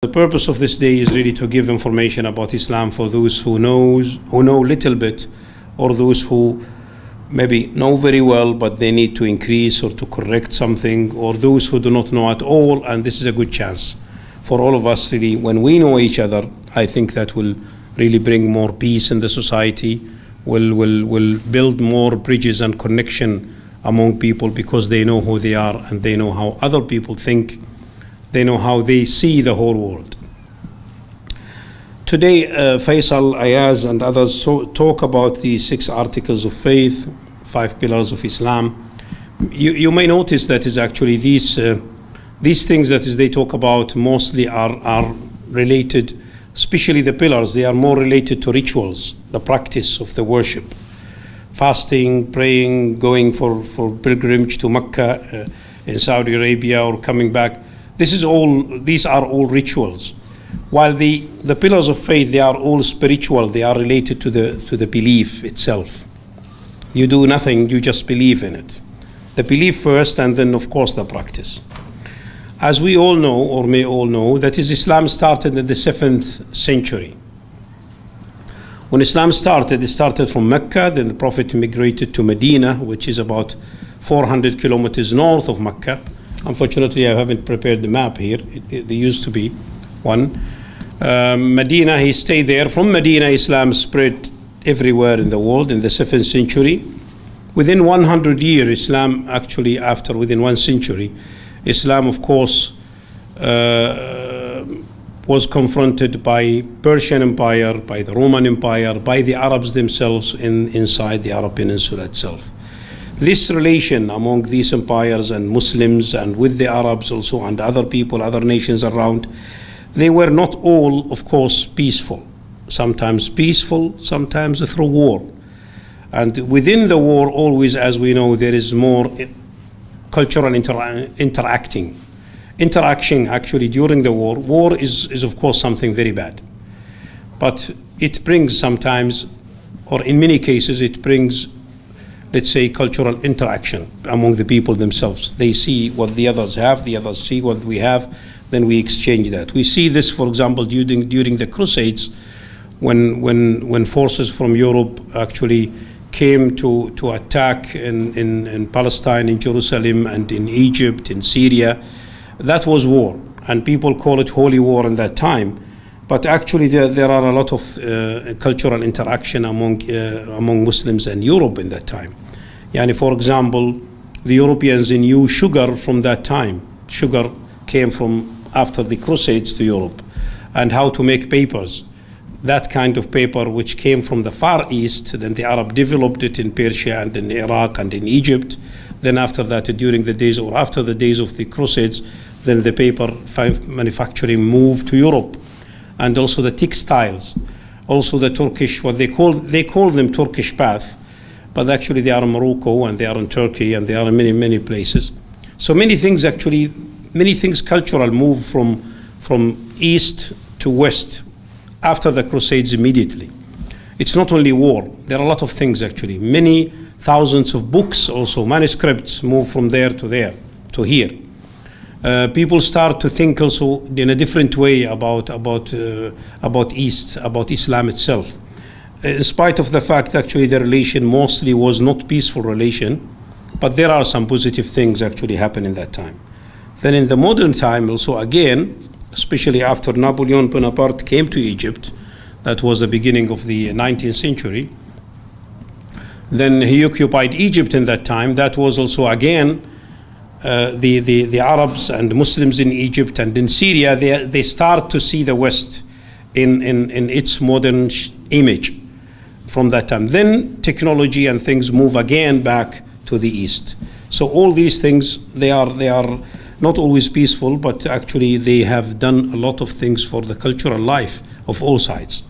The purpose of this day is really to give information about Islam for those who know little bit, or those who maybe know very well but they need to increase or to correct something, or those who do not know at all. And this is a good chance for all of us really. When we know each other, I think that will really bring more peace in the society, will build more bridges and connection among people, because they know who they are and they know how other people think. They know how they see the whole world. Today, Faisal, Ayaz, and others talk about the 6 articles of faith, 5 pillars of Islam. You may notice that is actually these things that is they talk about mostly are related, especially the pillars. They are more related to rituals, the practice of the worship, fasting, praying, going for pilgrimage to Mecca in Saudi Arabia, or coming back. These are all rituals. While the pillars of faith, they are all spiritual. They are related to the belief itself. You do nothing, you just believe in it. The belief first, and then of course the practice. As we all know, or may all know, that is Islam started in the 7th century. When Islam started, it started from Mecca. Then the Prophet migrated to Medina, which is about 400 kilometers north of Mecca. Unfortunately, I haven't prepared the map here. There used to be one. Medina, he stayed there. From Medina, Islam spread everywhere in the world in the 7th century. Within 100 years, Islam actually, within 1 century, Islam, of course, was confronted by Persian Empire, by the Roman Empire, by the Arabs themselves inside the Arab Peninsula itself. This relation among these empires and Muslims, and with the Arabs also, and other people, other nations around, they were not all, of course, peaceful. Sometimes peaceful, sometimes through war. And within the war, always, as we know, there is more cultural interaction actually during the war. War is of course something very bad. But it brings sometimes, or in many cases, it brings, let's say, cultural interaction among the people themselves. They see what the others have, the others see what we have, then we exchange that. We see this, for example, during the Crusades, when forces from Europe actually came to attack in Palestine, in Jerusalem, and in Egypt, in Syria. That was war, and people call it holy war in that time. But actually there are a lot of cultural interaction among Muslims and Europe in that time. Yani, for example, the Europeans knew sugar from that time. Sugar came from after the Crusades to Europe, and how to make papers. That kind of paper which came from the Far East, then the Arab developed it in Persia and in Iraq and in Egypt. Then after that, during the days or after the days of the Crusades, then the paper manufacturing moved to Europe. And also the textiles, also the Turkish, what they call them Turkish bath, but actually they are in Morocco and they are in Turkey and they are in many places. So many things cultural move from east to west after the Crusades immediately. It's not only war, there are a lot of things actually. Many thousands of books, also manuscripts, move from there to here. People start to think also in a different way about East, about Islam itself. In spite of the fact actually the relation mostly was not peaceful relation, but there are some positive things actually happen in that time. Then in the modern time also, again, especially after Napoleon Bonaparte came to Egypt, that was the beginning of the 19th century. Then he occupied Egypt in that time. That was also again the Arabs and Muslims in Egypt and in Syria. They start to see the West in its modern image from that time. Then technology and things move again back to the East. So all these things, they are not always peaceful, but actually they have done a lot of things for the cultural life of all sides.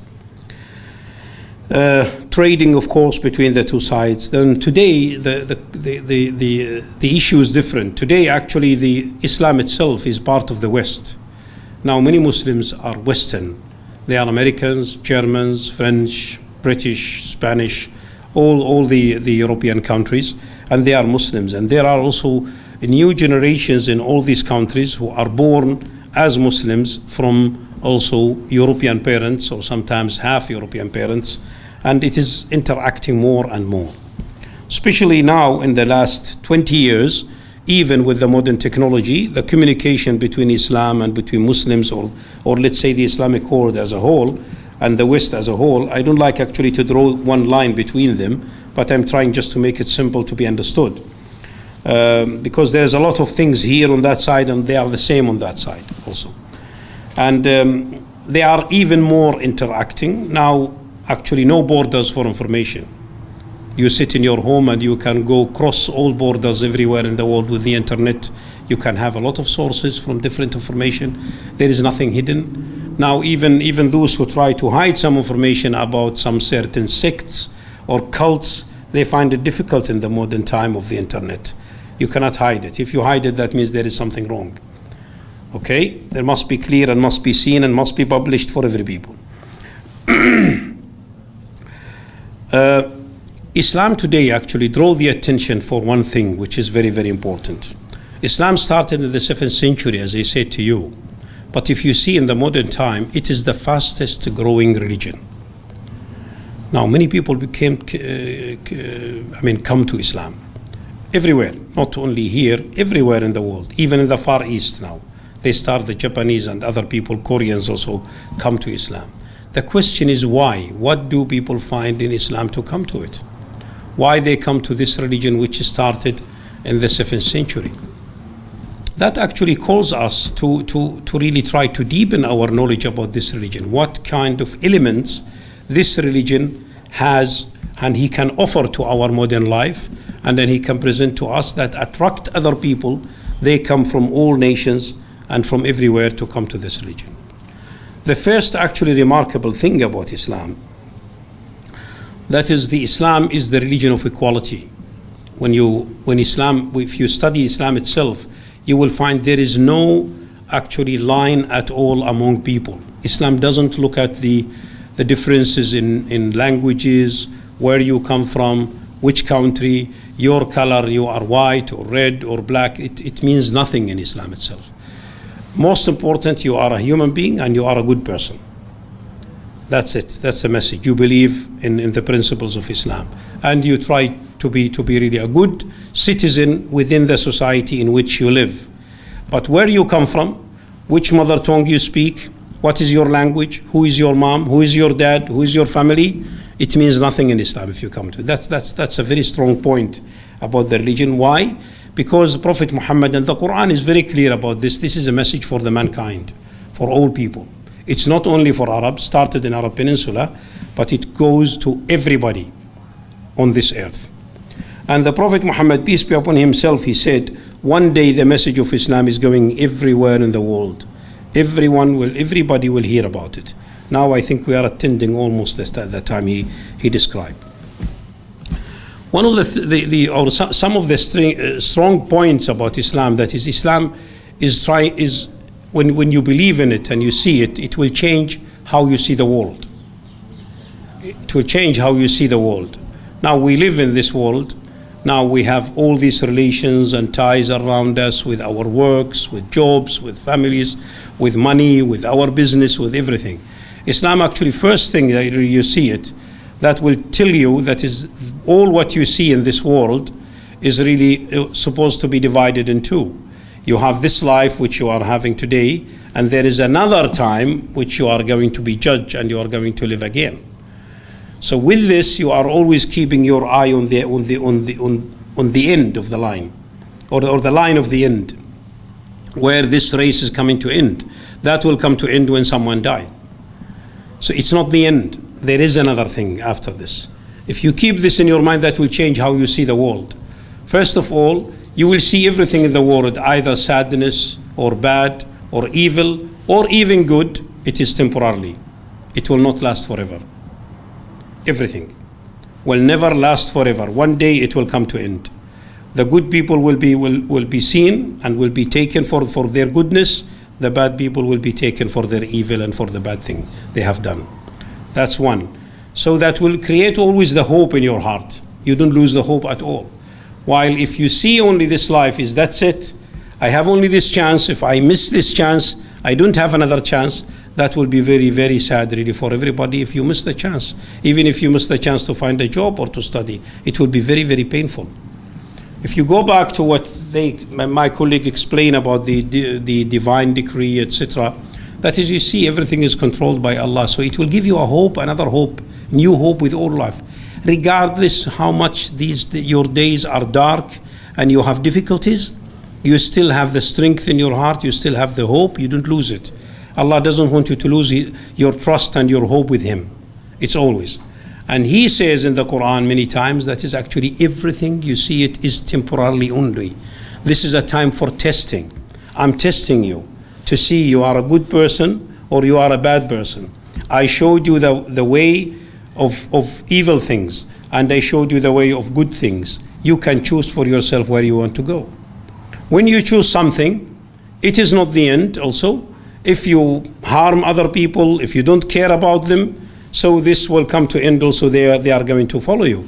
Trading, of course, between the two sides. Then today, the issue is different. Today, actually, the Islam itself is part of the West. Now, many Muslims are Western. They are Americans, Germans, French, British, Spanish, all the European countries, and they are Muslims. And there are also new generations in all these countries who are born as Muslims from also European parents, or sometimes half European parents, and it is interacting more and more. Especially now in the last 20 years, even with the modern technology, the communication between Islam and between Muslims, or let's say the Islamic world as a whole, and the West as a whole, I don't like actually to draw one line between them, but I'm trying just to make it simple to be understood. Because there's a lot of things here on that side, and they are the same on that side also. And they are even more interacting. Now, actually no borders for information. You sit in your home and you can go cross all borders everywhere in the world with the internet. You can have a lot of sources from different information. There is nothing hidden. Now, even those who try to hide some information about some certain sects or cults, they find it difficult in the modern time of the internet. You cannot hide it. If you hide it, that means there is something wrong. Okay? There must be clear and must be seen and must be published for every people. Islam today actually draw the attention for one thing, which is very, very important. Islam started in the 7th century, as I said to you. But if you see in the modern time, it is the fastest growing religion. Now, many people come to Islam. Everywhere, not only here, everywhere in the world, even in the Far East now. They start, the Japanese and other people, Koreans also come to Islam. The question is why? What do people find in Islam to come to it? Why they come to this religion which started in the 7th century? That actually calls us to really try to deepen our knowledge about this religion. What kind of elements this religion has and he can offer to our modern life, and then he can present to us that attract other people. They come from all nations and from everywhere to come to this religion. The first actually remarkable thing about Islam, that is the Islam is the religion of equality. If you study Islam itself, you will find there is no actually line at all among people. Islam doesn't look at the differences in languages, where you come from, which country, your color, you are white or red or black. It means nothing in Islam itself. Most important, you are a human being and you are a good person. That's it. That's the message. You believe in the principles of Islam, and you try to be really a good citizen within the society in which you live. But where you come from, which mother tongue you speak, what is your language, who is your mom, who is your dad, who is your family, it means nothing in Islam if you come to it. That's a very strong point about the religion. Why? Because Prophet Muhammad and the Quran is very clear about this. This is a message for the mankind, for all people. It's not only for Arabs, started in Arab Peninsula, but it goes to everybody on this earth. And the Prophet Muhammad, peace be upon himself, he said, one day the message of Islam is going everywhere in the world. Everybody will hear about it. Now I think we are attending almost the time he described. One of some of the strong points about Islam, that is, Islam is when you believe in it and you see it, it will change how you see the world. It will change how you see the world. Now we live in this world. Now we have all these relations and ties around us with our works, with jobs, with families, with money, with our business, with everything. Islam actually, first thing that you see it, that will tell you that is all what you see in this world is really supposed to be divided in two. You have this life which you are having today, and there is another time which you are going to be judged and you are going to live again. So with this, you are always keeping your eye on the end of the line, or the line of the end, where this race is coming to end. That will come to end when someone dies. So it's not the end. There is another thing after this. If you keep this in your mind, that will change how you see the world. First of all, you will see everything in the world, either sadness or bad or evil or even good. It is temporarily. It will not last forever. Everything will never last forever. One day it will come to end. The good people will be seen and will be taken for their goodness. The bad people will be taken for their evil and for the bad thing they have done. That's one. So that will create always the hope in your heart. You don't lose the hope at all. While if you see only this life is that's it, I have only this chance. If I miss this chance, I don't have another chance, that will be very, very sad really for everybody if you miss the chance. Even if you miss the chance to find a job or to study, it will be very, very painful. If you go back to what my colleague explained about the divine decree, etc., that is, you see, everything is controlled by Allah. So it will give you a hope, another hope, new hope with all life. Regardless how much your days are dark and you have difficulties, you still have the strength in your heart, you still have the hope, you don't lose it. Allah doesn't want you to lose your trust and your hope with Him. It's always. And He says in the Quran many times that is actually everything you see it is temporarily only. This is a time for testing. I'm testing you to see you are a good person or you are a bad person. I showed you the way of evil things and I showed you the way of good things. You can choose for yourself where you want to go. When you choose something, it is not the end also. If you harm other people, if you don't care about them, so this will come to end also. They are going to follow you.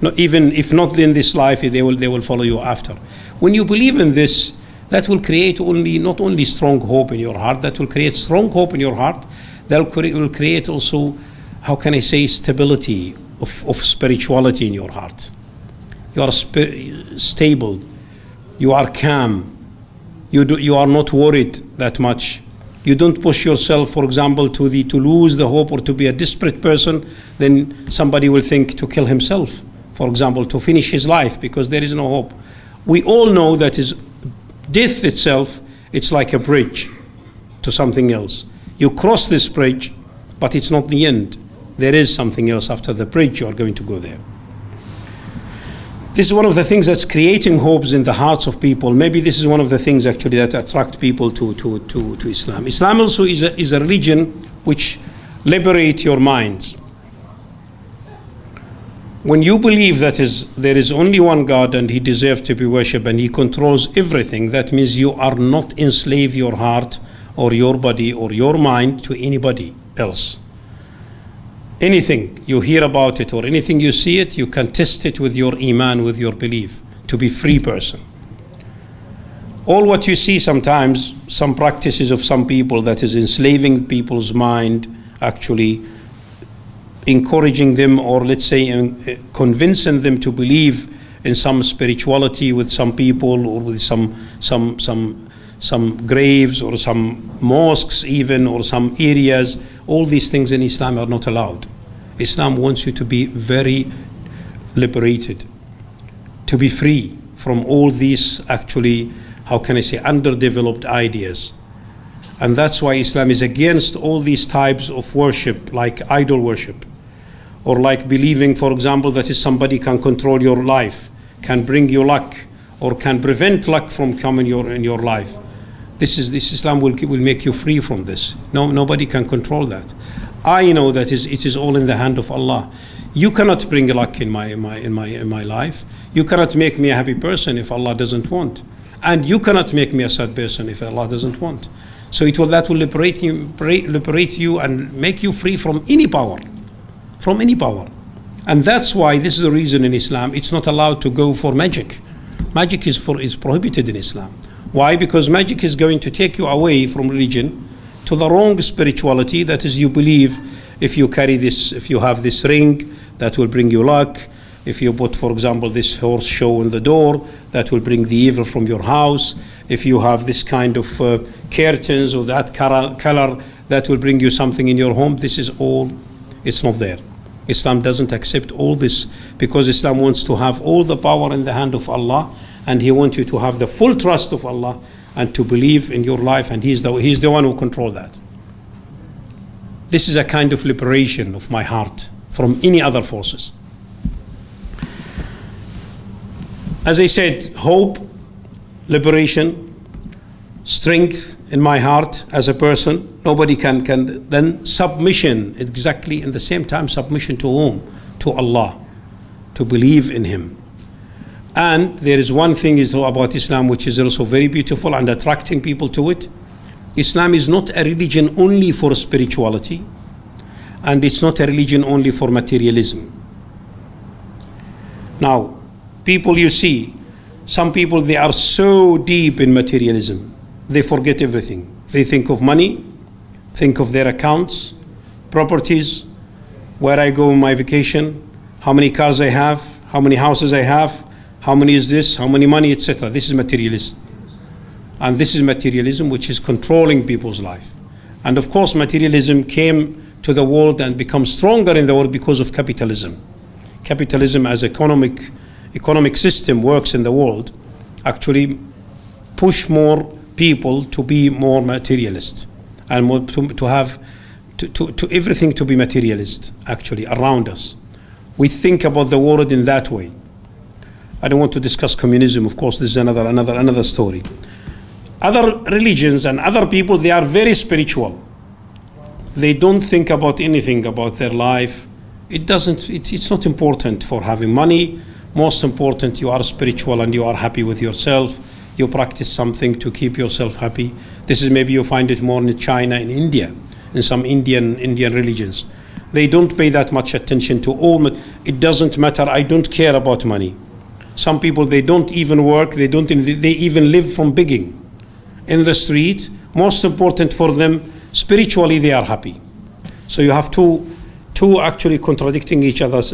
No, even if not in this life, they will follow you after. When you believe in this, that will create not only strong hope in your heart, that will create strong hope in your heart, that will create also, how can I say, stability of spirituality in your heart. You are stable, you are calm, you are not worried that much. You don't push yourself, for example, to lose the hope or to be a desperate person. Then somebody will think to kill himself, for example, to finish his life because there is no hope. We all know that death itself, it's like a bridge to something else. You cross this bridge, but it's not the end. There is something else after the bridge. You are going to go there. This is one of the things that's creating hopes in the hearts of people. Maybe this is one of the things actually that attract people to Islam. Islam also is a religion which liberates your minds. When you believe that there is only one God and He deserves to be worshipped and He controls everything, that means you are not enslave your heart or your body or your mind to anybody else. Anything you hear about it or anything you see it, you can test it with your iman, with your belief, to be free person. All what you see sometimes, some practices of some people that is enslaving people's mind, actually encouraging them or let's say convincing them to believe in some spirituality with some people or with some graves or some mosques even or some areas. All these things in Islam are not allowed. Islam wants you to be very liberated, to be free from all these actually, how can I say, underdeveloped ideas. And that's why Islam is against all these types of worship, like idol worship, or like believing, for example, that is somebody can control your life, can bring you luck, or can prevent luck from coming in your life. This Islam will make you free from this. Nobody can control that. I know that it is all in the hand of Allah. You cannot bring luck in my life. You cannot make me a happy person if Allah doesn't want, and you cannot make me a sad person if Allah doesn't want. So that will liberate you and make you free from any power, And that's why this is the reason in Islam it's not allowed to go for magic. Magic is prohibited in Islam. Why? Because magic is going to take you away from religion to the wrong spirituality. That is, you believe if you have this ring, that will bring you luck. If you put, for example, this horse show on the door, that will bring the evil from your house. If you have this kind of curtains or that color, that will bring you something in your home. This is all, it's not there. Islam doesn't accept all this because Islam wants to have all the power in the hand of Allah. And He wants you to have the full trust of Allah and to believe in your life, and He's the one who controls that. This is a kind of liberation of my heart from any other forces. As I said, hope, liberation, strength in my heart as a person. Nobody can then submission, exactly in the same time, submission to whom? To Allah, to believe in Him. And there is one thing about Islam which is also very beautiful and attracting people to it. Islam is not a religion only for spirituality, and it's not a religion only for materialism. Now, people you see, some people, they are so deep in materialism, they forget everything. They think of money, think of their accounts, properties, where I go on my vacation, how many cars I have, how many houses I have, how many is this, how many money, etc. This is materialist. And this is materialism which is controlling people's life. And of course, materialism came to the world and become stronger in the world because of capitalism. Capitalism as economic system works in the world actually push more people to be more materialist and more to have to everything to be materialist actually around us. We think about the world in that way. I don't want to discuss communism, of course. This is another story. Other religions and other people, they are very spiritual. They don't think about anything about their life. It's not important for having money. Most important, you are spiritual and you are happy with yourself. You practice something to keep yourself happy. This is maybe you find it more in China, in India, in some Indian religions. They don't pay that much attention to all. It doesn't matter. I don't care about money. Some people, they don't even work. They even live from begging in the street. Most important for them, spiritually, they are happy. So you have two actually contradicting each other's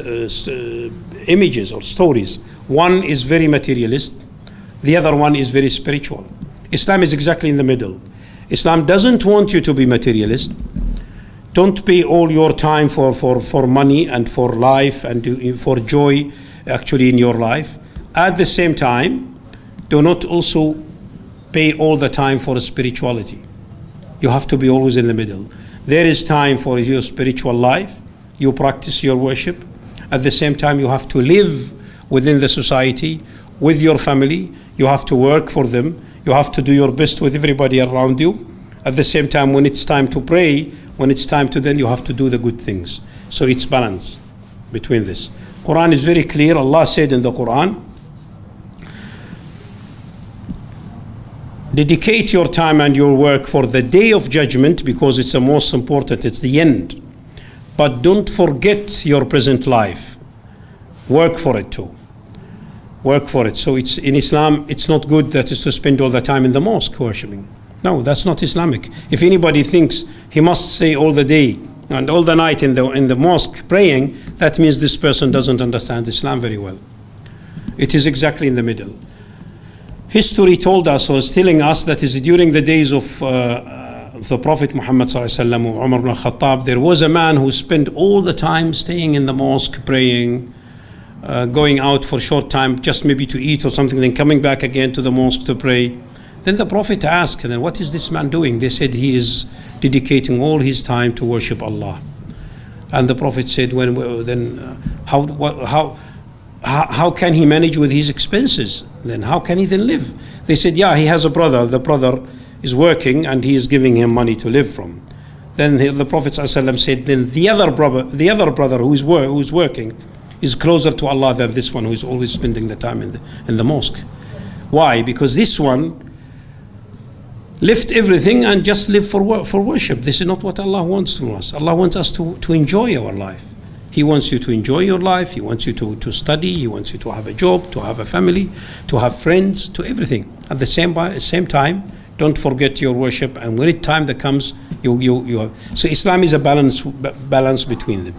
images or stories. One is very materialist. The other one is very spiritual. Islam is exactly in the middle. Islam doesn't want you to be materialist. Don't pay all your time for money and for life and for joy actually in your life. At the same time, do not also pay all the time for spirituality. You have to be always in the middle. There is time for your spiritual life. You practice your worship. At the same time, you have to live within the society, with your family. You have to work for them. You have to do your best with everybody around you. At the same time, when it's time to pray, when it's time to then, you have to do the good things. So it's balance between this. Quran is very clear. Allah said in the Quran, dedicate your time and your work for the day of judgment because it's the most important, it's the end. But don't forget your present life. Work for it too. Work for it. So it's in Islam, it's not good that is to spend all the time in the mosque worshipping. No, that's not Islamic. If anybody thinks he must say all the day and all the night in the mosque praying, that means this person doesn't understand Islam very well. It is exactly in the middle. History told us or is telling us that is during the days of the Prophet Muhammad ﷺ or Umar ibn Khattab, there was a man who spent all the time staying in the mosque praying, going out for a short time just maybe to eat or something, then coming back again to the mosque to pray. Then the Prophet asked, then what is this man doing? They said he is dedicating all his time to worship Allah. And the Prophet said, how can he manage with his expenses? Then how can he then live? They said, yeah, he has a brother. The brother is working and he is giving him money to live from. Then the Prophet ﷺ said, then the other brother who is working is closer to Allah than this one who is always spending the time in the mosque. Why? Because this one left everything and just live for worship. This is not what Allah wants from us. Allah wants us to enjoy our life. He wants you to enjoy your life. He wants you to study. He wants you to have a job, to have a family, to have friends, to everything. At the same time, don't forget your worship. And when time that comes, you have. So Islam is a balance between them.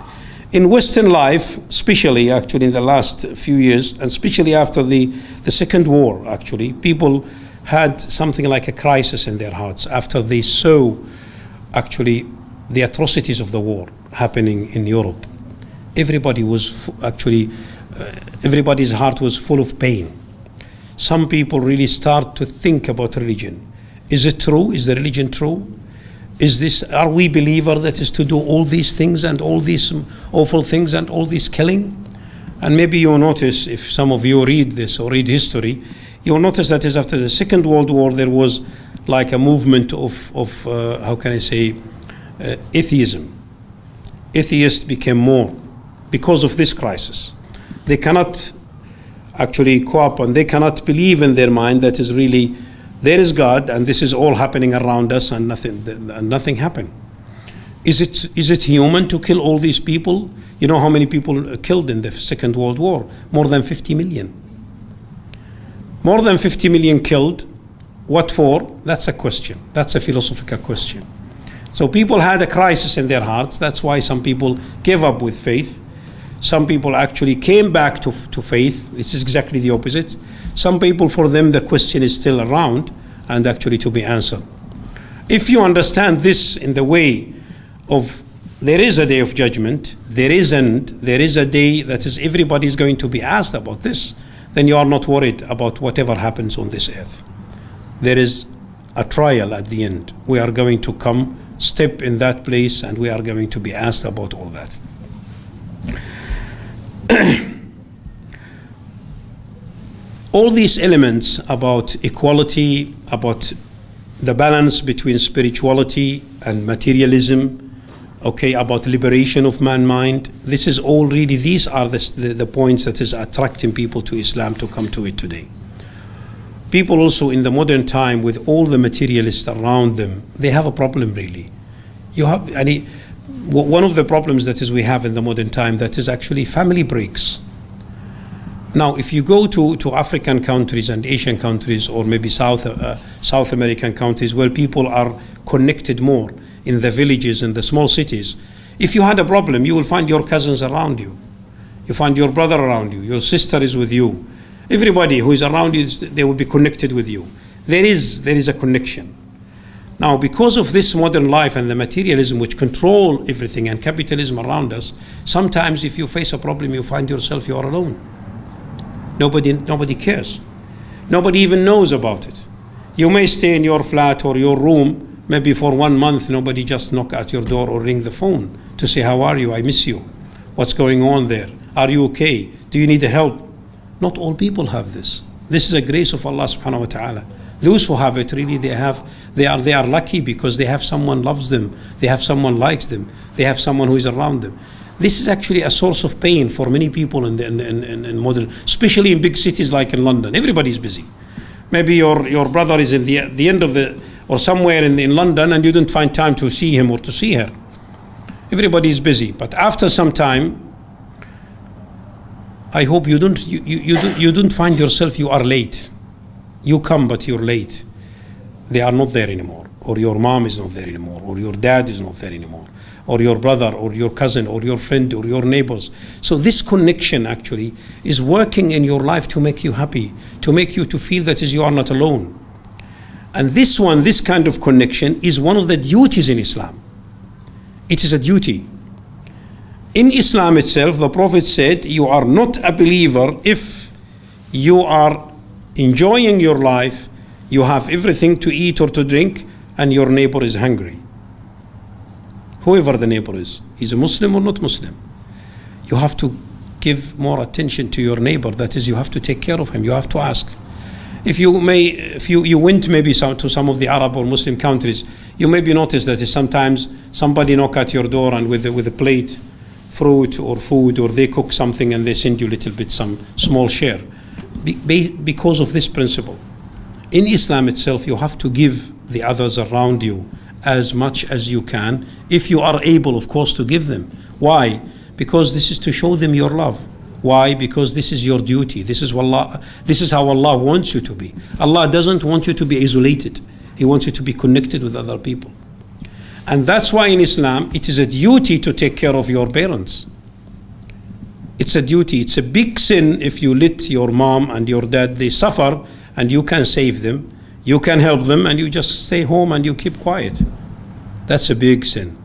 In Western life, especially actually in the last few years, and especially after the Second War, actually, people had something like a crisis in their hearts after they saw actually the atrocities of the war happening in Europe. Everybody was everybody's heart was full of pain. Some people really start to think about religion. Is it true? Is the religion true? Are we believer that is to do all these things and all these awful things and all this killing? And maybe you'll notice, if some of you read this or read history, you'll notice that is after the Second World War there was like a movement of how can I say, atheism. Atheists became more because of this crisis. They cannot actually cope and they cannot believe in their mind that is really there is God and this is all happening around us and nothing happened. Is it human to kill all these people? You know how many people killed in the Second World War? More than 50 million. More than 50 million killed What for? That's a question. That's a philosophical question. So people had a crisis in their hearts. That's why some people gave up with faith. Some people actually came back to faith. This is exactly the opposite. Some people, for them, the question is still around and actually to be answered. If you understand this in the way of there is a day of judgment, there is a day that is everybody is going to be asked about this, then you are not worried about whatever happens on this earth. There is a trial at the end. We are going to come, step in that place, and we are going to be asked about all that. All these elements about equality, about the balance between spirituality and materialism, okay, about liberation of mankind, this is all really, these are the points that is attracting people to Islam to come to it today. People also in the modern time, with all the materialists around them, they have a problem really. One of the problems that is we have in the modern time, that is actually family breaks. Now, if you go to African countries and Asian countries, or maybe South American countries, where people are connected more in the villages and the small cities, if you had a problem, you will find your cousins around you. You find your brother around you. Your sister is with you. Everybody who is around you, they will be connected with you. There is a connection. Now, because of this modern life and the materialism which control everything, and capitalism around us, sometimes if you face a problem, you find yourself you are alone. Nobody cares. Nobody even knows about it. You may stay in your flat or your room, maybe for 1 month, nobody just knock at your door or ring the phone to say, how are you? I miss you. What's going on there? Are you okay? Do you need help? Not all people have this. This is a grace of Allah subhanahu wa ta'ala. Those who have it, really, they are lucky, because they have someone loves them. They have someone likes them. They have someone who is around them. This is actually a source of pain for many people in modern, especially in big cities like in London. Everybody is busy. Maybe your brother is in the end of the, or somewhere in London, and you don't find time to see him or to see her. Everybody is busy. But after some time, I hope you don't find yourself you are late. You come, but you're late. They are not there anymore, or your mom is not there anymore, or your dad is not there anymore, or your brother, or your cousin, or your friend, or your neighbors. So this connection actually is working in your life to make you happy, to make you to feel that you are not alone. And this kind of connection is one of the duties in Islam. It is a duty. In Islam itself, the Prophet said, you are not a believer if you are enjoying your life, you have everything to eat or to drink, and your neighbor is hungry. Whoever the neighbor is, he's a Muslim or not Muslim. You have to give more attention to your neighbor. That is, you have to take care of him. You have to ask. If you went maybe to some of the Arab or Muslim countries, you maybe notice that sometimes somebody knock at your door and with a plate, fruit or food, or they cook something and they send you a little bit, some small share. Because of this principle. In Islam itself, you have to give the others around you as much as you can, if you are able, of course, to give them. Why? Because this is to show them your love. Why? Because this is your duty. This is how Allah wants you to be. Allah doesn't want you to be isolated. He wants you to be connected with other people. And that's why in Islam, it is a duty to take care of your parents. It's a duty. It's a big sin if you let your mom and your dad, they suffer, and you can save them, you can help them, and you just stay home and you keep quiet. That's a big sin.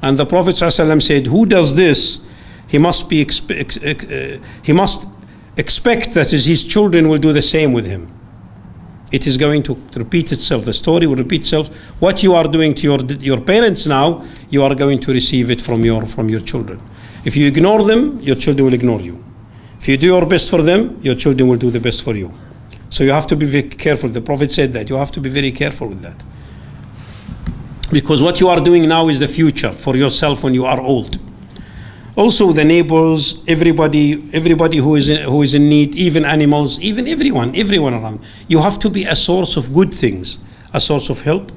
And the Prophet ﷺ said, who does this, he must expect that his children will do the same with him. It is going to repeat itself. The story will repeat itself. What you are doing to your parents now, you are going to receive it from your children. If you ignore them, your children will ignore you. If you do your best for them, your children will do the best for you. So you have to be very careful. The Prophet said that. You have to be very careful with that. Because what you are doing now is the future for yourself when you are old. Also the neighbors, everybody who is in need, even animals, even everyone around. You have to be a source of good things, a source of help,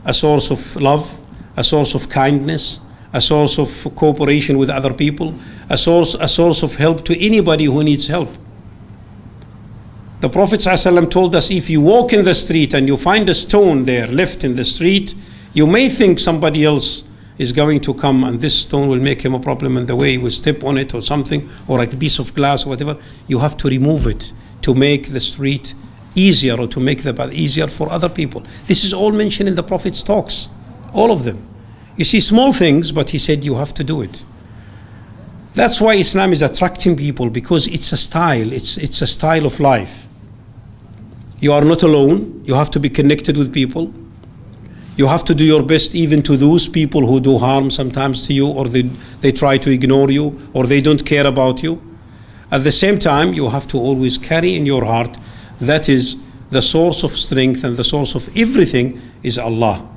a source of love, a source of kindness, a source of cooperation with other people, a source of help to anybody who needs help. The Prophet ﷺ told us, if you walk in the street and you find a stone there left in the street, you may think somebody else is going to come and this stone will make him a problem in the way, he will step on it or something, or a piece of glass or whatever. You have to remove it to make the street easier, or to make the path easier for other people. This is all mentioned in the Prophet's talks, all of them. You see, small things, but he said you have to do it. That's why Islam is attracting people, because it's a style, it's a style of life. You are not alone, you have to be connected with people. You have to do your best even to those people who do harm sometimes to you, or they try to ignore you, or they don't care about you. At the same time, you have to always carry in your heart that is the source of strength and the source of everything is Allah.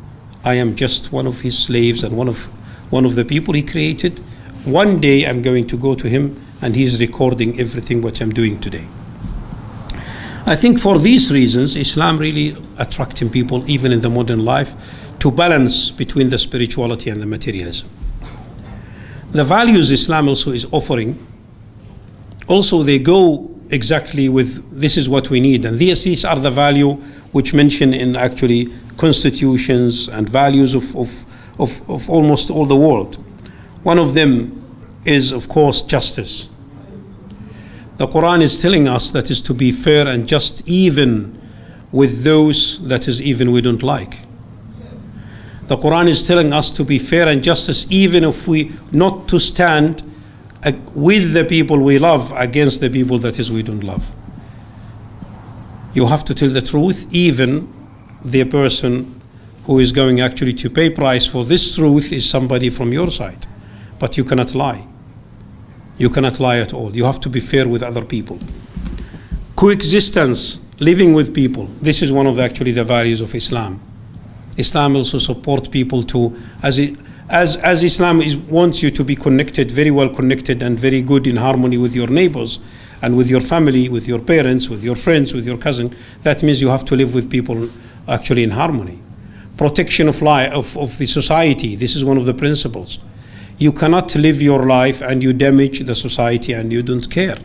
I am just one of His slaves and one of the people He created. One day I'm going to go to Him and He is recording everything what I'm doing today. I think for these reasons, Islam really attracting people even in the modern life to balance between the spirituality and the materialism. The values Islam also is offering, also they go exactly with this is what we need, and these are the value which mentioned in actually constitutions and values of almost all the world. One of them is, of course, justice. The Quran is telling us that is to be fair and just even with those that is even we don't like. The Quran is telling us to be fair and justice even if we not to stand with the people we love against the people that is we don't love. You have to tell the truth, even the person who is going actually to pay price for this truth is somebody from your side. But you cannot lie. You cannot lie at all. You have to be fair with other people. Coexistence, living with people. This is one of the values of Islam. Islam also supports people to, as Islam wants you to be connected, very well connected and very good in harmony with your neighbors and with your family, with your parents, with your friends, with your cousin. That means you have to live with people actually in harmony. Protection of life, of the society. This is one of the principles. You cannot live your life and you damage the society and you don't care.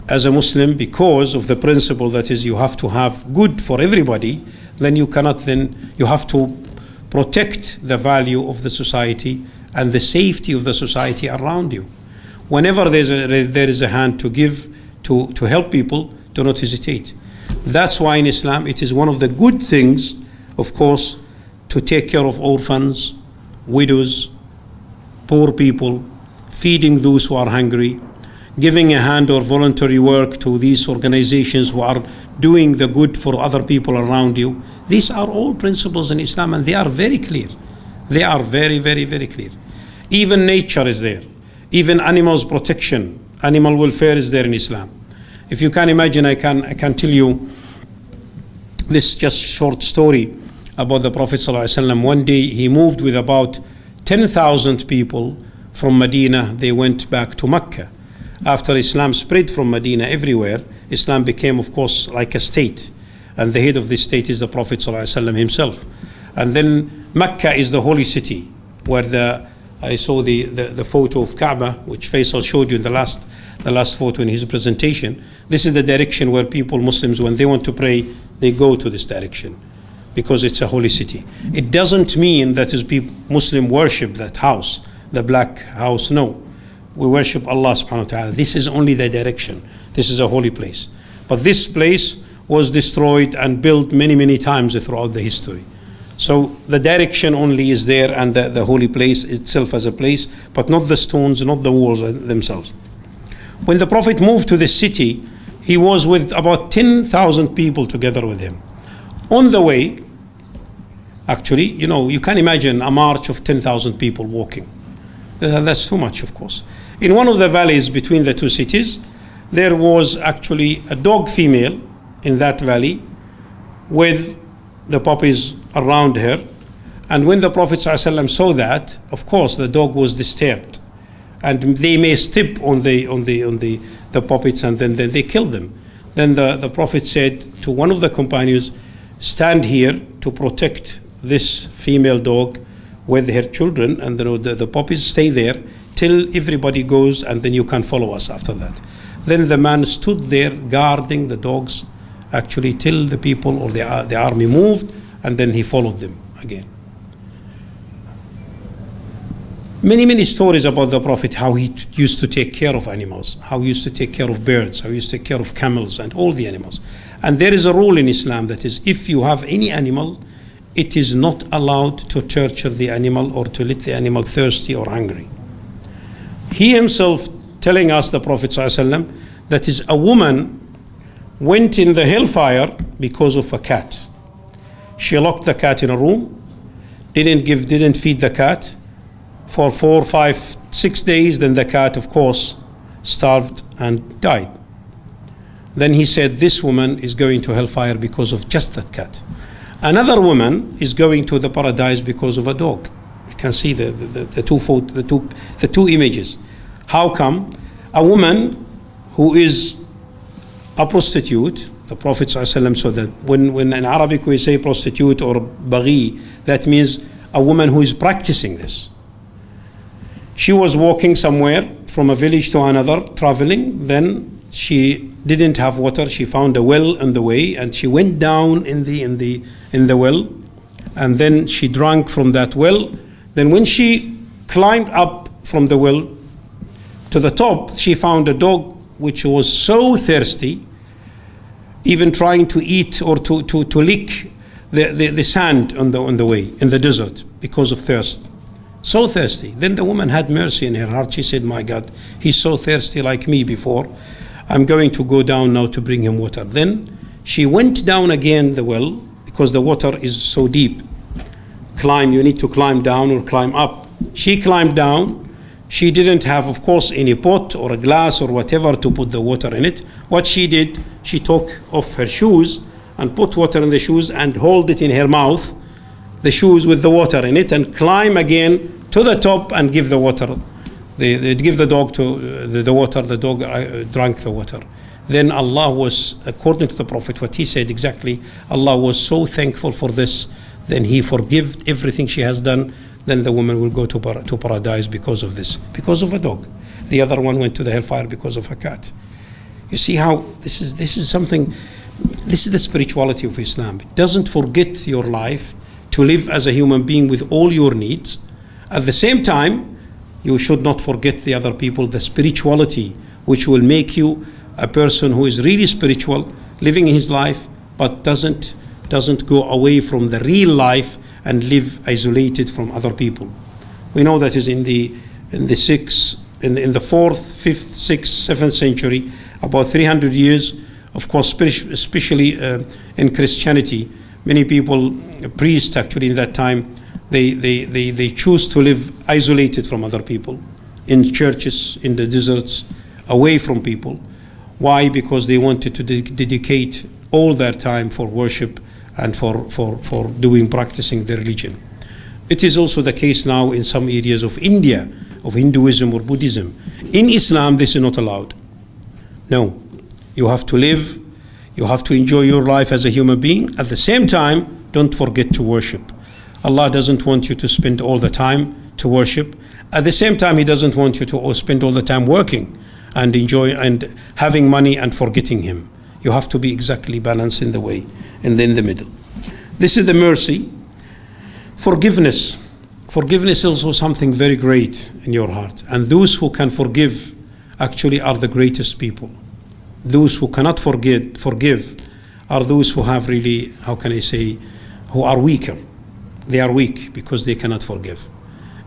As a Muslim, because of the principle that is you have to have good for everybody, then you have to protect the value of the society and the safety of the society around you. Whenever there is a hand to give, to help people, do not hesitate. That's why in Islam it is one of the good things, of course, to take care of orphans, widows, poor people, feeding those who are hungry, giving a hand or voluntary work to these organizations who are doing the good for other people around you. These are all principles in Islam and they are very clear. They are very, very, very clear. Even nature is there. Even animals protection, animal welfare is there in Islam. If you can imagine, I can tell you this just short story about the Prophet ﷺ. One day he moved with about 10,000 people from Medina. They went back to Mecca. After Islam spread from Medina everywhere, Islam became, of course, like a state. And the head of this state is the Prophet ﷺ himself. And then Mecca is the holy city, where I saw the photo of Kaaba, which Faisal showed you in the last photo in his presentation. This is the direction where people, Muslims, when they want to pray, they go to this direction, because it's a holy city. It doesn't mean that is people, Muslim worship that house, the black house. No, we worship Allah subhanahu wa ta'ala. This is only the direction. This is a holy place. But this place was destroyed and built many, many times throughout the history. So the direction only is there, and the holy place itself as a place, but not the stones, not the walls themselves. When the Prophet moved to this city, he was with about 10,000 people together with him. On the way, actually, you can imagine a march of 10,000 people walking. That's too much, of course. In one of the valleys between the two cities, there was actually a dog female in that valley with the puppies around her. And when the Prophet ﷺ saw that, of course, the dog was disturbed. And they may step on the puppets and then they kill them. Then the Prophet said to one of the companions, stand here to protect this female dog with her children, and the puppies stay there till everybody goes, and then you can follow us after that. Then the man stood there guarding the dogs actually till the people or the army moved, and then he followed them again. Many stories about the Prophet, how he used to take care of animals, how he used to take care of birds, how he used to take care of camels and all the animals. And there is a rule in Islam that is, if you have any animal, it is not allowed to torture the animal or to let the animal thirsty or hungry. He himself telling us, the Prophet ﷺ, that is, a woman went in the hellfire because of a cat. She locked the cat in a room, didn't feed the cat for 4, 5, 6 days. Then the cat, of course, starved and died. Then he said, this woman is going to hellfire because of just that cat. Another woman is going to the paradise because of a dog. You can see the two images. How come? A woman who is a prostitute, the Prophet ﷺ, so that when in Arabic we say prostitute or baghi, that means a woman who is practicing this. She was walking somewhere from a village to another, traveling. Then she didn't have water. She found a well on the way, and she went down in the well, and then she drank from that well. Then when she climbed up from the well to the top, she found a dog which was so thirsty, even trying to eat or to lick the sand on the way in the desert because of thirst. So thirsty. Then the woman had mercy in her heart. She said, my God, he's so thirsty like me before. I'm going to go down now to bring him water. Then she went down again the well, because the water is so deep. You need to climb down or climb up. She climbed down. She didn't have, of course, any pot or a glass or whatever to put the water in it. What she did, she took off her shoes and put water in the shoes and hold it in her mouth, the shoes with the water in it, and climb again to the top and give the water. They give the dog to the water. The dog drank the water. Then Allah was, according to the Prophet, what he said exactly, Allah was so thankful for this. Then he forgave everything she has done. Then the woman will go to paradise because of this, because of a dog. The other one went to the hellfire because of a cat. You see how this is something. This is the spirituality of Islam. It doesn't forget your life to live as a human being with all your needs. At the same time, you should not forget the other people, the spirituality, which will make you a person who is really spiritual, living his life, but doesn't go away from the real life and live isolated from other people. We know that is in the 4th, 5th, 6th, 7th century, about 300 years. Of course, especially in Christianity, many people, priests actually in that time, they choose to live isolated from other people, in churches, in the deserts, away from people. Why? Because they wanted to dedicate all their time for worship and for practicing their religion. It is also the case now in some areas of India, of Hinduism or Buddhism. In Islam, this is not allowed. No. You have to live, you have to enjoy your life as a human being. At the same time, don't forget to worship. Allah doesn't want you to spend all the time to worship. At the same time, He doesn't want you to spend all the time working and enjoy and having money and forgetting Him. You have to be exactly balanced in the way, and in the middle. This is the mercy. Forgiveness. Forgiveness is also something very great in your heart. And those who can forgive actually are the greatest people. Those who cannot forgive are those who have really, how can I say, who are weaker. They are weak because they cannot forgive.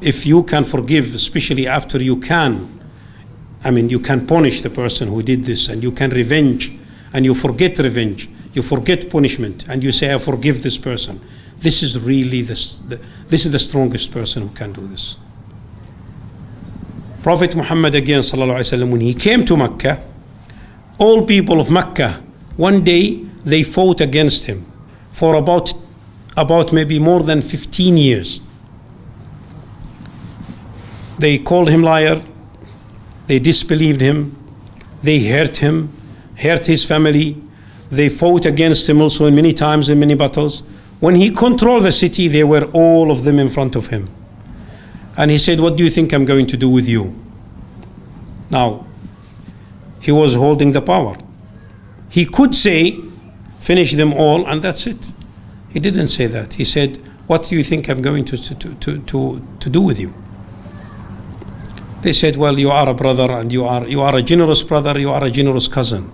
If you can forgive, especially after you can punish the person who did this, and you can revenge, and you forget revenge, you forget punishment, and you say, I forgive this person. This is really this is the strongest person who can do this. Prophet Muhammad again, sallallahu alaihi wasallam, when he came to Mecca, all people of Mecca, one day they fought against him for about maybe more than 15 years. They called him liar, they disbelieved him, they hurt him, hurt his family, they fought against him also in many times in many battles. When he controlled the city, they were all of them in front of him. And he said, what do you think I'm going to do with you? Now, he was holding the power. He could say, finish them all, and that's it. He didn't say that. He said, what do you think I'm going to do with you? They said, well, you are a brother, and you are a generous brother, you are a generous cousin.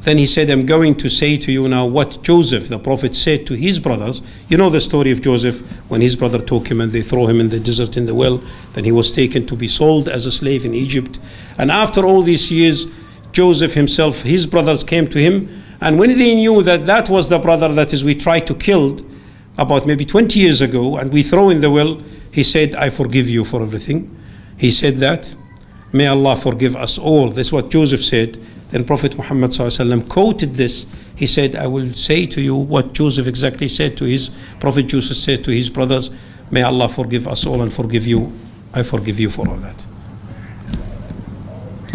Then he said, I'm going to say to you now what Joseph, the prophet, said to his brothers. You know the story of Joseph, when his brother took him and they throw him in the desert in the well. Then he was taken to be sold as a slave in Egypt. And after all these years, Joseph himself, his brothers came to him. And when they knew that that was the brother that is we tried to kill about maybe 20 years ago, and we throw in the well, he said, I forgive you for everything. He said that. May Allah forgive us all. This is what Joseph said. Then Prophet Muhammad ﷺ quoted this. He said, I will say to you what Joseph exactly said to his, Prophet Joseph said to his brothers, may Allah forgive us all and forgive you. I forgive you for all that.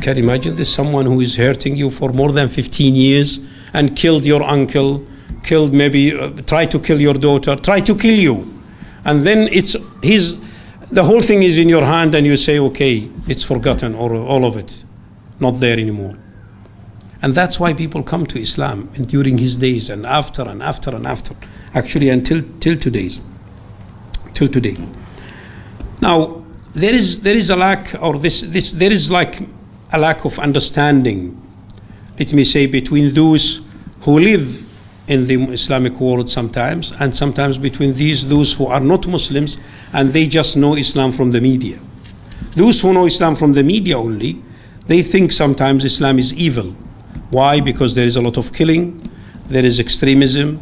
Can you imagine this? Someone who is hurting you for more than 15 years and killed your uncle, killed maybe, tried to kill your daughter, tried to kill you. And then the whole thing is in your hand and you say, okay, it's forgotten, or all of it, not there anymore. And that's why people come to Islam and during his days and after and after and after, actually until till today. Now there is a lack, or there is like a lack of understanding, let me say, between those who live in the Islamic world sometimes, and sometimes between those who are not Muslims and they just know Islam from the media. Those who know Islam from the media only, they think sometimes Islam is evil. Why? Because there is a lot of killing, there is extremism.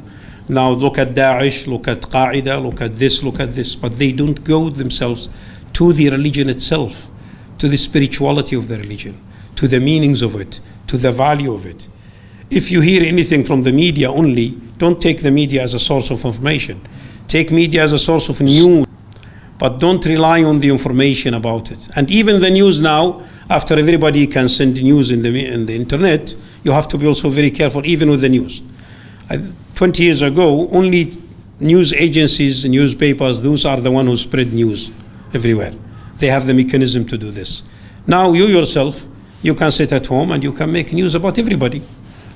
Now look at Daesh, look at Qaeda, look at this. But they don't go themselves to the religion itself, to the spirituality of the religion, to the meanings of it, to the value of it. If you hear anything from the media only, don't take the media as a source of information. Take media as a source of news, but don't rely on the information about it. And even the news now, after everybody can send news in the internet, you have to be also very careful even with the news. 20 years ago, only news agencies, newspapers, those are the ones who spread news everywhere. They have the mechanism to do this. Now you yourself, you can sit at home and you can make news about everybody.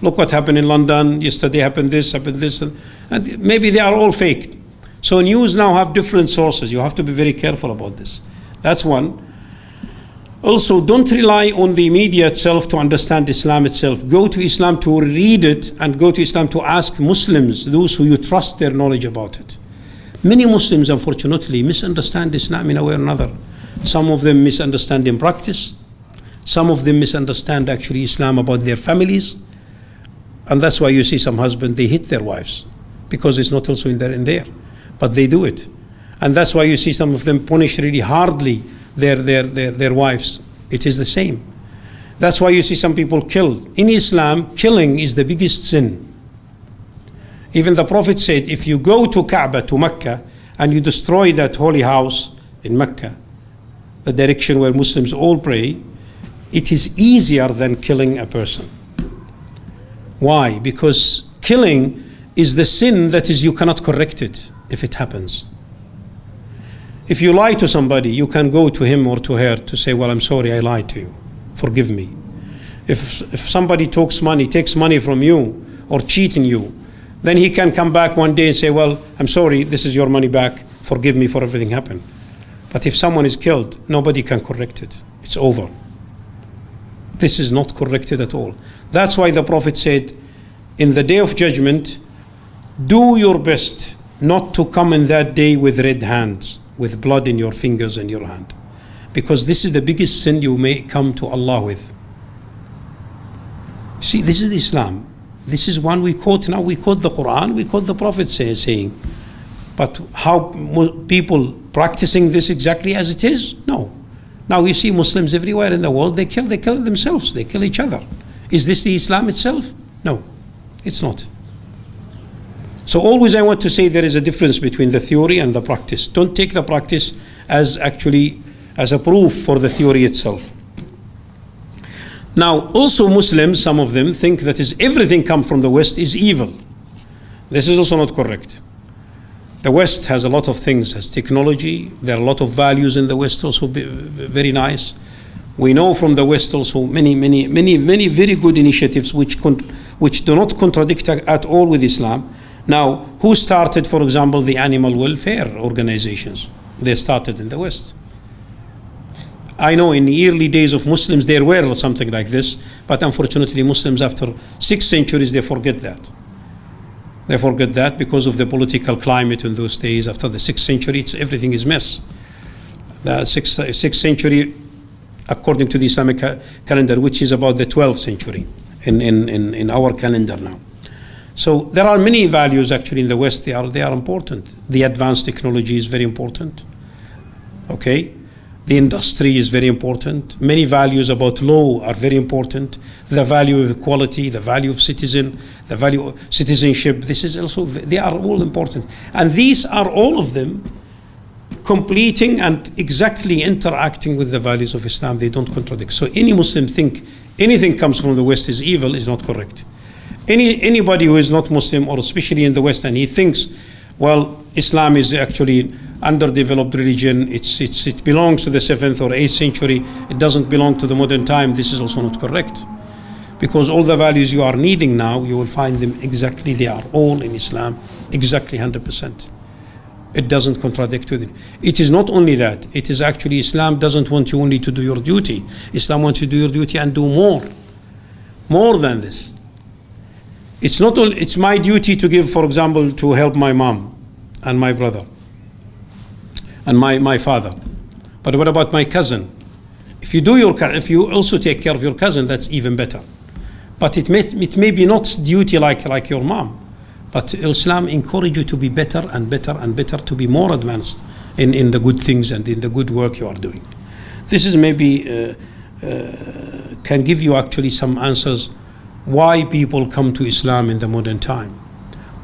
Look what happened in London, yesterday happened this, and maybe they are all fake. So news now have different sources. You have to be very careful about this. That's one. Also, don't rely on the media itself to understand Islam itself. Go to Islam to read it, and go to Islam to ask Muslims, those who you trust their knowledge about it. Many Muslims, unfortunately, misunderstand Islam in a way or another. Some of them misunderstand in practice. Some of them misunderstand actually Islam about their families. And that's why you see some husbands, they hit their wives because it's not also in there. But they do it. And that's why you see some of them punish really hardly their wives. It is the same. That's why you see some people killed. In Islam, killing is the biggest sin. Even the Prophet said, if you go to Kaaba, to Mecca, and you destroy that holy house in Mecca, the direction where Muslims all pray, it is easier than killing a person. Why? Because killing is the sin that is you cannot correct it if it happens. If you lie to somebody, you can go to him or to her to say, well, I'm sorry, I lied to you. Forgive me. If somebody takes money from you or cheating you, then he can come back one day and say, well, I'm sorry, this is your money back. Forgive me for everything happened. But if someone is killed, nobody can correct it. It's over. This is not corrected at all. That's why the Prophet said, in the day of judgment, do your best not to come in that day with red hands, with blood in your fingers and your hand. Because this is the biggest sin you may come to Allah with. See, this is Islam. This is one we quote now. We quote the Quran, we quote the Prophet saying. But how people practicing this exactly as it is? No. Now you see Muslims everywhere in the world, they kill themselves, they kill each other. Is this the Islam itself? No, it's not. So always I want to say there is a difference between the theory and the practice. Don't take the practice as a proof for the theory itself. Now also Muslims, some of them think that everything come from the West is evil. This is also not correct. The West has a lot of things, has technology. There are a lot of values in the West also very nice. We know from the West also many very good initiatives which do not contradict at all with Islam. Now, who started, for example, the animal welfare organizations? They started in the West. I know in the early days of Muslims there were something like this, but unfortunately Muslims after 6 centuries they forget that. They forget that because of the political climate in those days. After the 6th century, everything is mess. The 6th century, according to the Islamic calendar, which is about the 12th century in our calendar now. So there are many values actually in the West. They are important. The advanced technology is very important. Okay, the industry is very important. Many values about law are very important. The value of equality, the value of the value of citizenship. This is also, they are all important, and these are all of them completing and exactly interacting with the values of Islam. They don't contradict. So any Muslim think anything comes from the West is evil is not correct. Anybody who is not Muslim, or especially in the West, and he thinks, well, Islam is actually underdeveloped religion, it belongs to the 7th or 8th century, it doesn't belong to the modern time, this is also not correct. Because all the values you are needing now, you will find them exactly, they are all in Islam, exactly 100%. It doesn't contradict with it. It is not only that, it is actually Islam doesn't want you only to do your duty. Islam wants you to do your duty and do more than this. It's not only, it's my duty to give, for example, to help my mom and my brother and my father. But what about my cousin? If you also take care of your cousin, that's even better. But it may be not duty like your mom. But Islam encourages you to be better and better and better, to be more advanced in the good things and in the good work you are doing. This is maybe can give you actually some answers why people come to Islam in the modern time.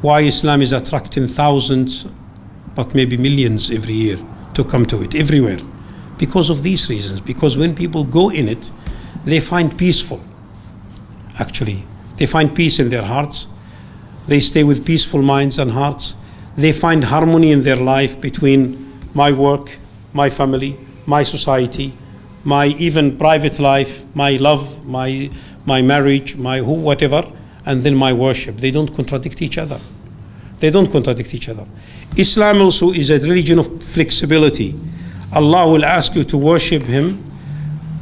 Why Islam is attracting thousands, but maybe millions every year to come to it everywhere. Because of these reasons. Because when people go in it, they find peaceful. Actually, they find peace in their hearts. They stay with peaceful minds and hearts. They find harmony in their life between my work, my family, my society, my even private life, my love, my marriage, my whatever, and then my worship. They don't contradict each other. They don't contradict each other. Islam also is a religion of flexibility. Allah will ask you to worship Him,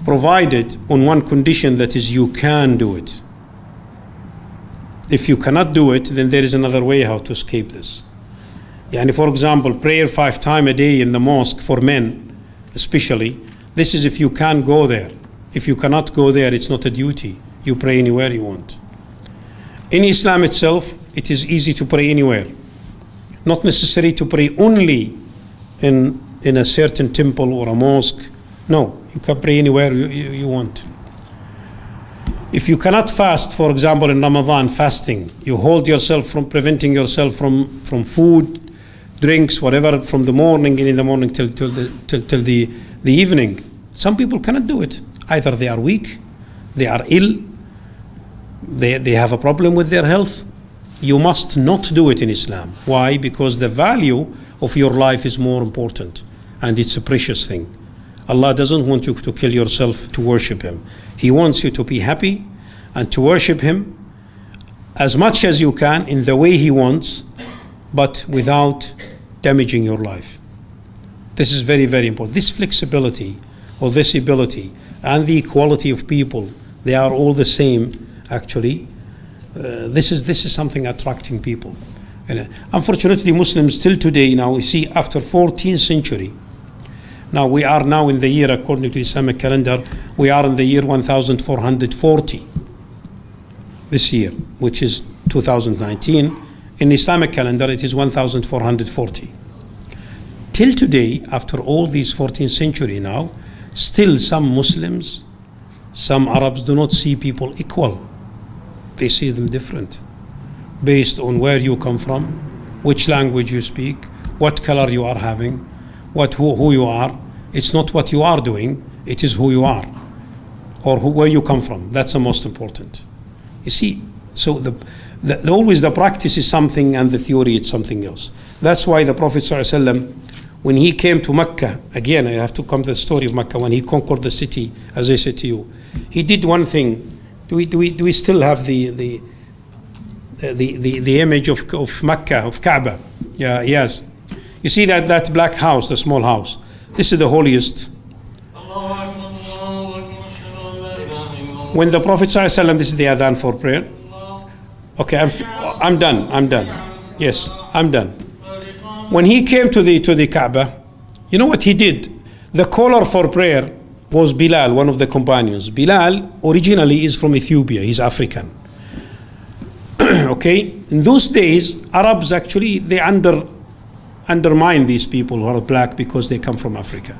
provided on one condition, that is, you can do it. If you cannot do it, then there is another way how to escape this. Yani, for example, prayer 5 times a day in the mosque for men, especially. This is if you can go there. If you cannot go there, it's not a duty. You pray anywhere you want. In Islam itself, it is easy to pray anywhere. Not necessary to pray only in a certain temple or a mosque. No, you can pray anywhere you want. If you cannot fast, for example, in Ramadan, fasting, you hold yourself from preventing yourself from food, drinks, whatever, from the morning and in the morning till the evening. Some people cannot do it. Either they are weak, they are ill, they have a problem with their health. You must not do it in Islam. Why? Because the value of your life is more important, and it's a precious thing. Allah doesn't want you to kill yourself to worship Him. He wants you to be happy and to worship Him as much as you can in the way He wants, but without damaging your life. This is very, very important. This flexibility or this ability and the equality of people, they are all the same actually. This is something attracting people. And unfortunately, Muslims till today now, we see after 14th century, now we are now in the year, according to the Islamic calendar, we are in the year 1440 this year, which is 2019. In the Islamic calendar, it is 1440. Till today, after all these 14th century now, still some Muslims, some Arabs do not see people equal. They see them different, based on where you come from, which language you speak, what color you are having, who you are. It's not what you are doing, it is who you are, or where you come from. That's the most important. You see, so always the practice is something and the theory is something else. That's why the Prophet ﷺ, when he came to Mecca, again, I have to come to the story of Mecca, when he conquered the city, as I said to you, he did one thing. Do we still have the image of Mecca, of Kaaba? Yeah, yes. You see that black house, the small house. This is the holiest. When the Prophet ﷺ, this is the adhan for prayer. Okay, I'm done. Yes, I'm done. When he came to the Kaaba, you know what he did? The caller for prayer was Bilal, one of the companions. Bilal originally is from Ethiopia. He's African. Okay, in those days, Arabs actually they undermine these people who are black because they come from Africa.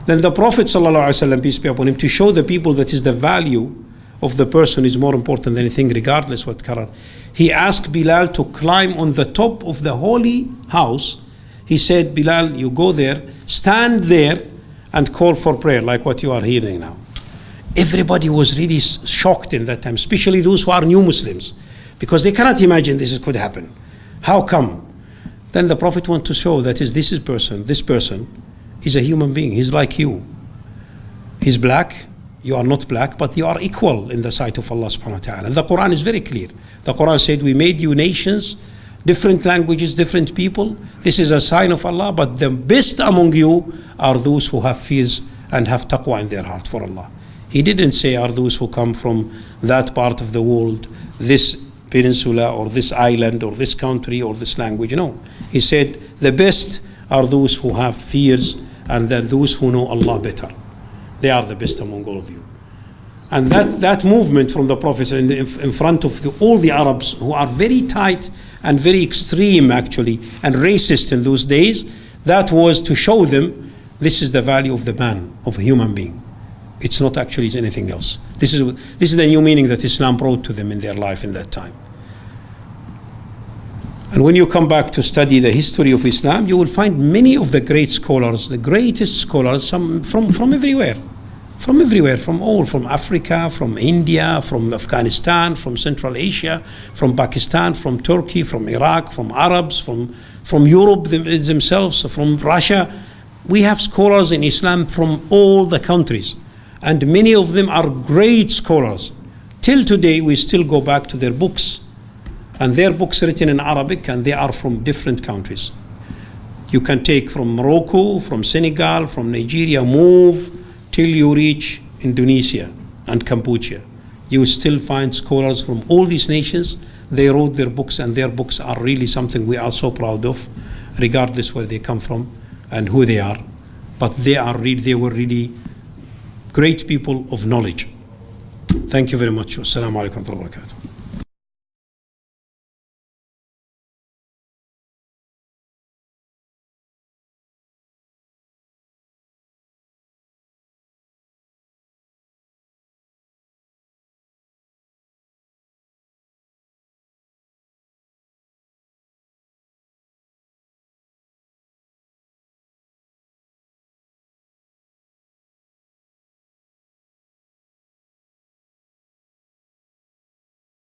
Then the Prophet ﷺ, peace be upon him, to show the people that is the value of the person is more important than anything, regardless what color. He asked Bilal to climb on the top of the holy house. He said, Bilal, you go there, stand there, and call for prayer, like what you are hearing now. Everybody was really shocked in that time, especially those who are new Muslims, because they cannot imagine this could happen. How come? Then the Prophet wants to show that this person is a human being. He's like you. He's black. You are not black, but you are equal in the sight of Allah subhanahu wa ta'ala. And the Quran is very clear. The Quran said, we made you nations, different languages, different people. This is a sign of Allah, but the best among you are those who have fears and have taqwa in their heart for Allah. He didn't say are those who come from that part of the world, this peninsula or this island or this country or this language. No. He said the best are those who have fears and then those who know Allah better. They are the best among all of you. And that movement from the Prophet in front of all the Arabs who are very tight and very extreme actually and racist in those days, that was to show them this is the value of the man, of a human being. It's not actually anything else. This is the new meaning that Islam brought to them in their life in that time. And when you come back to study the history of Islam, you will find many of the great scholars, the greatest scholars, some from everywhere. From everywhere, from Africa, from India, from Afghanistan, from Central Asia, from Pakistan, from Turkey, from Iraq, from Arabs, from Europe themselves, from Russia. We have scholars in Islam from all the countries. And many of them are great scholars. Till today, we still go back to their books. And their books written in Arabic, and they are from different countries. You can take from Morocco, from Senegal, from Nigeria, move till you reach Indonesia and Cambodia. You still find scholars from all these nations. They wrote their books, and their books are really something we are so proud of, regardless where they come from and who they are. But they were really great people of knowledge. Thank you very much. Wassalamu alaikum wa rahmatullahi wa barakatuh.